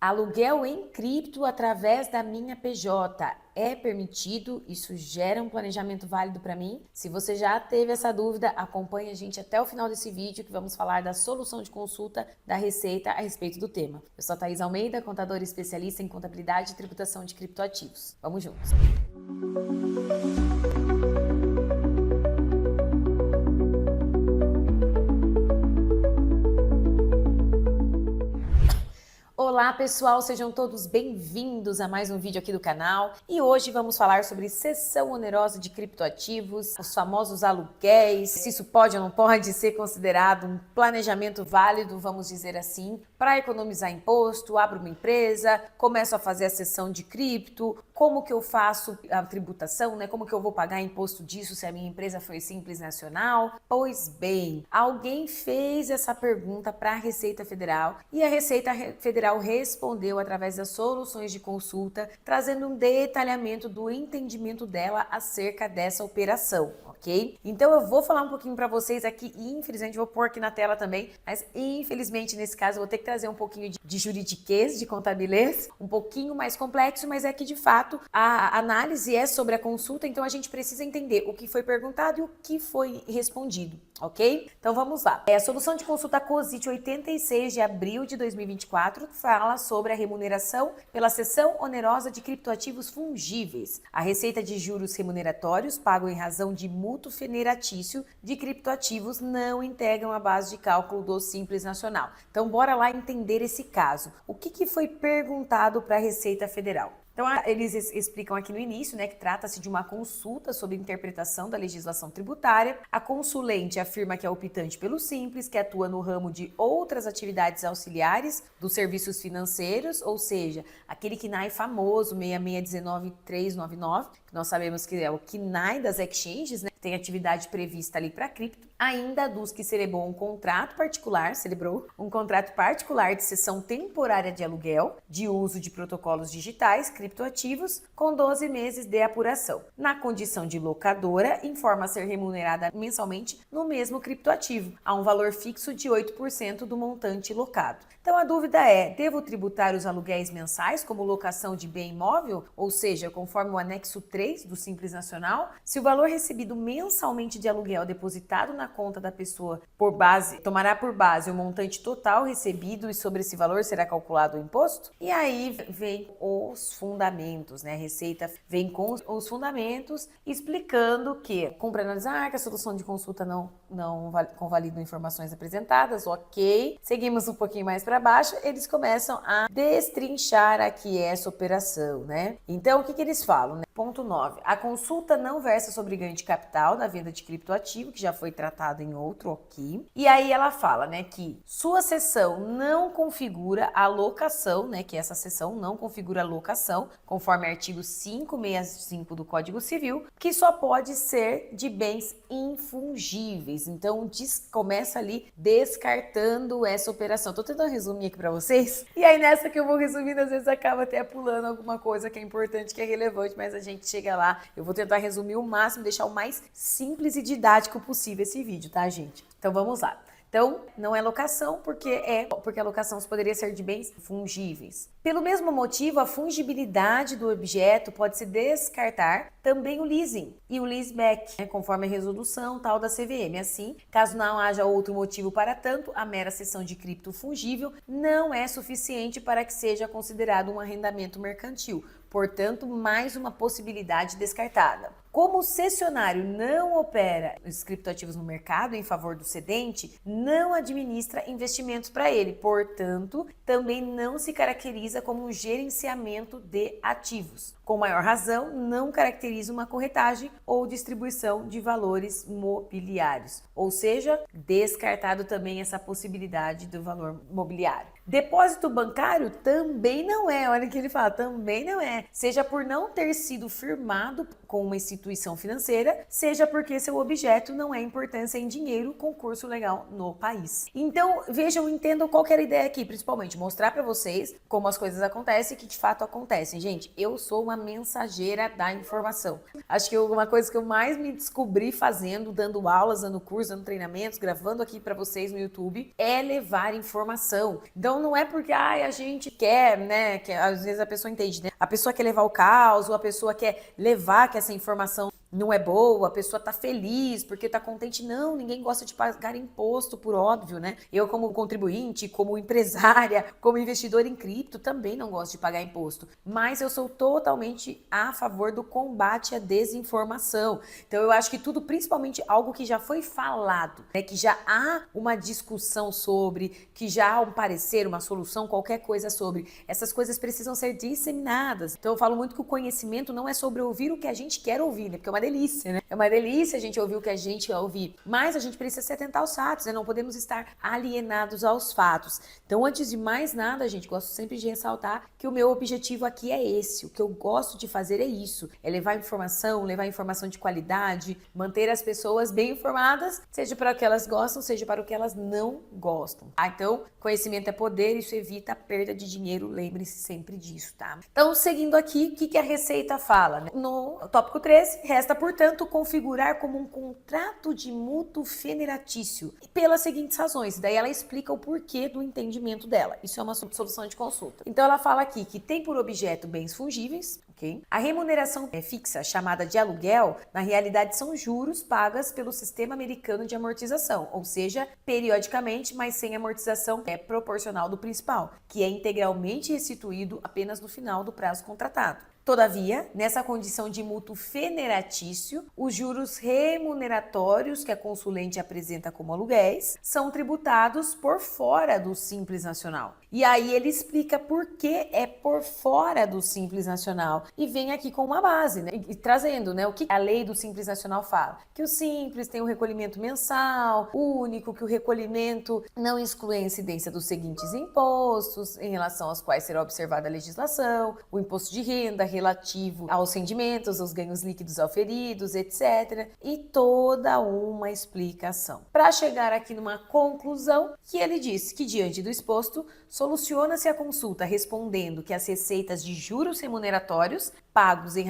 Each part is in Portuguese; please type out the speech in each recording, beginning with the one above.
Aluguel em cripto através da minha PJ é permitido? Isso gera um planejamento válido para mim? Se você já teve essa dúvida, acompanhe a gente até o final desse vídeo que vamos falar da solução de consulta da Receita a respeito do tema. Eu sou a Thaís Almeida, contadora especialista em contabilidade e tributação de criptoativos. Vamos juntos! Olá pessoal, sejam todos bem-vindos a mais um vídeo aqui do canal e hoje vamos falar sobre cessão onerosa de criptoativos, os famosos aluguéis, se isso pode ou não pode ser considerado um planejamento válido, vamos dizer assim, para economizar imposto, abro uma empresa, começo a fazer a cessão de cripto, como que eu faço a tributação, né? Como que eu vou pagar imposto disso se a minha empresa foi Simples Nacional? Pois bem, alguém fez essa pergunta para a Receita Federal e a Receita Federal respondeu através das soluções de consulta, trazendo um detalhamento do entendimento dela acerca dessa operação, ok? Então eu vou falar um pouquinho para vocês aqui e infelizmente vou pôr aqui na tela também, mas infelizmente nesse caso eu vou ter que trazer um pouquinho de juridiquês, de contabilês, um pouquinho mais complexo, mas é que de fato a análise é sobre a consulta, então a gente precisa entender o que foi perguntado e o que foi respondido, ok? Então vamos lá. A solução de consulta COSIT 86 de abril de 2024 fala sobre a remuneração pela cessão onerosa de criptoativos fungíveis. A receita de juros remuneratórios pagam em razão de mútuo feneratício de criptoativos não integram a base de cálculo do Simples Nacional. Então bora lá entender esse caso. O que foi perguntado para a Receita Federal? Então, eles explicam aqui no início, né, que trata-se de uma consulta sobre interpretação da legislação tributária. A consulente afirma que é optante pelo Simples, que atua no ramo de outras atividades auxiliares dos serviços financeiros, ou seja, aquele KNAI famoso 6619399, que nós sabemos que é o KNAI das exchanges, né, que tem atividade prevista ali para cripto. Ainda dos que celebrou um contrato particular de cessão temporária de aluguel, de uso de protocolos digitais, criptoativos, com 12 meses de apuração. Na condição de locadora, informa ser remunerada mensalmente no mesmo criptoativo, a um valor fixo de 8% do montante locado. Então a dúvida é, devo tributar os aluguéis mensais como locação de bem imóvel, ou seja, conforme o anexo 3 do Simples Nacional? Se o valor recebido mensalmente de aluguel depositado na conta da pessoa tomará por base o montante total recebido e sobre esse valor será calculado o imposto? E aí vem os fundamentos, né? A Receita vem com os fundamentos explicando que cumpre analisar que a solução de consulta não convalida informações apresentadas, ok. Seguimos um pouquinho mais para baixo, eles começam a destrinchar aqui essa operação, né? Então, o que eles falam, né? Ponto 9. A consulta não versa sobre ganho de capital da venda de criptoativo, que já foi tratado em outro aqui. E aí ela fala, né, que sua cessão não configura a locação, né, que essa cessão não configura a locação, conforme artigo 565 do Código Civil, que só pode ser de bens infungíveis. Então, começa ali descartando essa operação. Tô tentando resumir aqui para vocês. E aí, nessa que eu vou resumindo, às vezes acaba até pulando alguma coisa que é importante, que é relevante, mas a gente chega lá. Eu vou tentar resumir o máximo, deixar o mais simples e didático possível esse vídeo, tá, gente? Então, vamos lá. Então, não é locação porque a locação poderia ser de bens fungíveis. Pelo mesmo motivo, a fungibilidade do objeto pode-se descartar também o leasing e o leaseback, né, conforme a resolução tal da CVM. Assim, caso não haja outro motivo para tanto, a mera cessão de cripto fungível não é suficiente para que seja considerado um arrendamento mercantil. Portanto, mais uma possibilidade descartada. Como o cessionário não opera os criptoativos no mercado em favor do cedente, não administra investimentos para ele, portanto, também não se caracteriza como um gerenciamento de ativos. Com maior razão, não caracteriza uma corretagem ou distribuição de valores mobiliários, ou seja, descartado também essa possibilidade do valor mobiliário. Depósito bancário também não é, olha o que ele fala, também não é, seja por não ter sido firmado com uma instituição financeira, seja porque seu objeto não é importância em dinheiro com curso legal no país. Então, vejam, entendam qual que era a ideia aqui, principalmente mostrar para vocês como as coisas acontecem e que de fato acontecem. Gente, eu sou uma mensageira da informação. Acho que uma coisa que eu mais me descobri fazendo, dando aulas, dando curso, dando treinamentos, gravando aqui para vocês no YouTube, é levar informação. Então, Então não é porque a gente quer, né, que às vezes a pessoa entende, né? A pessoa quer levar o caos, ou a pessoa quer levar que essa informação não é boa, a pessoa tá feliz porque tá contente. Não, ninguém gosta de pagar imposto, por óbvio, né? Eu, como contribuinte, como empresária, como investidor em cripto, também não gosto de pagar imposto. Mas eu sou totalmente a favor do combate à desinformação. Então eu acho que tudo, principalmente algo que já foi falado, né? Que já há uma discussão sobre, que já há um parecer, uma solução, qualquer coisa sobre. Essas coisas precisam ser disseminadas. Então eu falo muito que o conhecimento não é sobre ouvir o que a gente quer ouvir, né? Porque é uma delícia, né? É uma delícia a gente ouvir o que a gente quer ouvir. Mas a gente precisa se atentar aos fatos, né? Não podemos estar alienados aos fatos. Então, antes de mais nada, gente, gosto sempre de ressaltar que o meu objetivo aqui é esse. O que eu gosto de fazer é isso. É levar informação de qualidade, manter as pessoas bem informadas, seja para o que elas gostam, seja para o que elas não gostam. Tá? Então, conhecimento é poder, isso evita a perda de dinheiro, lembre-se sempre disso, tá? Então, seguindo aqui, o que a Receita fala? Né? No tópico 13, resta, portanto, configurar como um contrato de mútuo federatício pelas seguintes razões. Daí ela explica o porquê do entendimento dela. Isso é uma solução de consulta. Então, ela fala aqui que tem por objeto bens fungíveis, ok? A remuneração fixa, chamada de aluguel, na realidade são juros pagas pelo sistema americano de amortização, ou seja, periodicamente, mas sem amortização proporcional do principal, que é integralmente restituído apenas no final do prazo contratado. Todavia, nessa condição de mútuo federatício, os juros remuneratórios que a consulente apresenta como aluguéis são tributados por fora do Simples Nacional. E aí ele explica por que é por fora do Simples Nacional e vem aqui com uma base, né? E trazendo, né, o que a lei do Simples Nacional fala. Que o Simples tem um recolhimento mensal, único, que o recolhimento não exclui a incidência dos seguintes impostos, em relação aos quais será observada a legislação, o imposto de renda relativo aos rendimentos, aos ganhos líquidos auferidos, etc. E toda uma explicação. Para chegar aqui numa conclusão, que ele diz que, diante do exposto, soluciona-se a consulta respondendo que as receitas de juros remuneratórios pagos em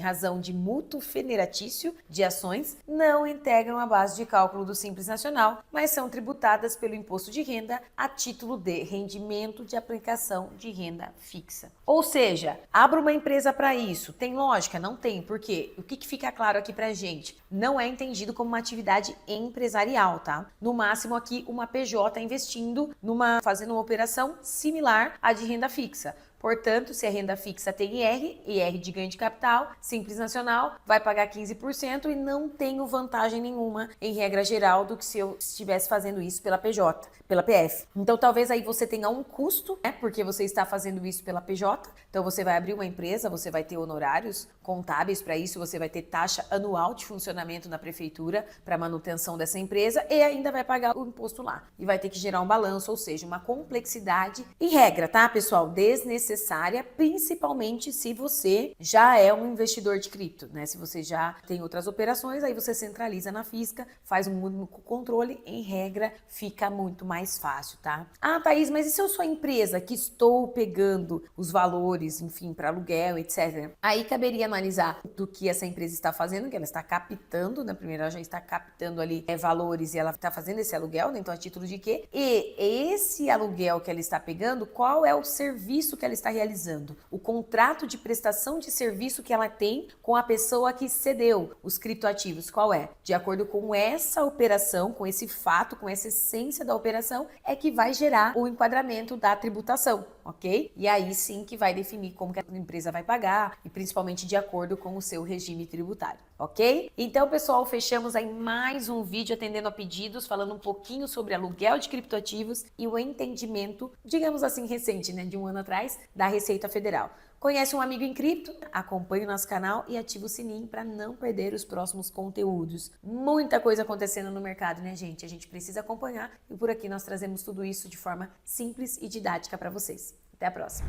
razão de mútuo federatício de ações não integram a base de cálculo do Simples Nacional, mas são tributadas pelo imposto de renda a título de rendimento de aplicação de renda fixa. Ou seja, abra uma empresa para isso. Tem lógica? Não tem. Por quê? O que fica claro aqui pra gente? Não é entendido como uma atividade empresarial, tá? No máximo aqui uma PJ investindo fazendo uma operação similar à de renda fixa. Portanto, se a renda fixa tem IR de ganho de capital, Simples Nacional vai pagar 15% e não tenho vantagem nenhuma, em regra geral, do que se eu estivesse fazendo isso pela PJ, pela PF. Então, talvez aí você tenha um custo, né? Porque você está fazendo isso pela PJ. Então, você vai abrir uma empresa, você vai ter honorários contábeis para isso, você vai ter taxa anual de funcionamento na prefeitura para manutenção dessa empresa e ainda vai pagar o imposto lá. E vai ter que gerar um balanço, ou seja, uma complexidade em regra, tá, pessoal? Desnecessária, principalmente se você já é um investidor de cripto, né? Se você já tem outras operações, aí você centraliza na Fisca, faz um único controle, em regra, fica muito mais fácil, tá? Ah, Thaís, mas e se eu sou a empresa que estou pegando os valores, enfim, para aluguel, etc. Aí caberia analisar do que essa empresa está fazendo, que ela está captando, né? Primeiro ela já está captando ali valores e ela está fazendo esse aluguel, né? Então a título de quê? E esse aluguel que ela está pegando, qual é o serviço que ela está realizando? O contrato de prestação de serviço que ela tem com a pessoa que cedeu os criptoativos, qual é? De acordo com essa operação, com esse fato, com essa essência da operação, é que vai gerar o enquadramento da tributação, ok? E aí sim que vai definir como que a empresa vai pagar e principalmente de acordo com o seu regime tributário, ok? Então, pessoal, fechamos aí mais um vídeo atendendo a pedidos, falando um pouquinho sobre aluguel de criptoativos e o entendimento, digamos assim, recente, né, de um ano atrás, da Receita Federal. Conhece um amigo em cripto? Acompanhe o nosso canal e ative o sininho para não perder os próximos conteúdos. Muita coisa acontecendo no mercado, né, gente? A gente precisa acompanhar e por aqui nós trazemos tudo isso de forma simples e didática para vocês. Até a próxima!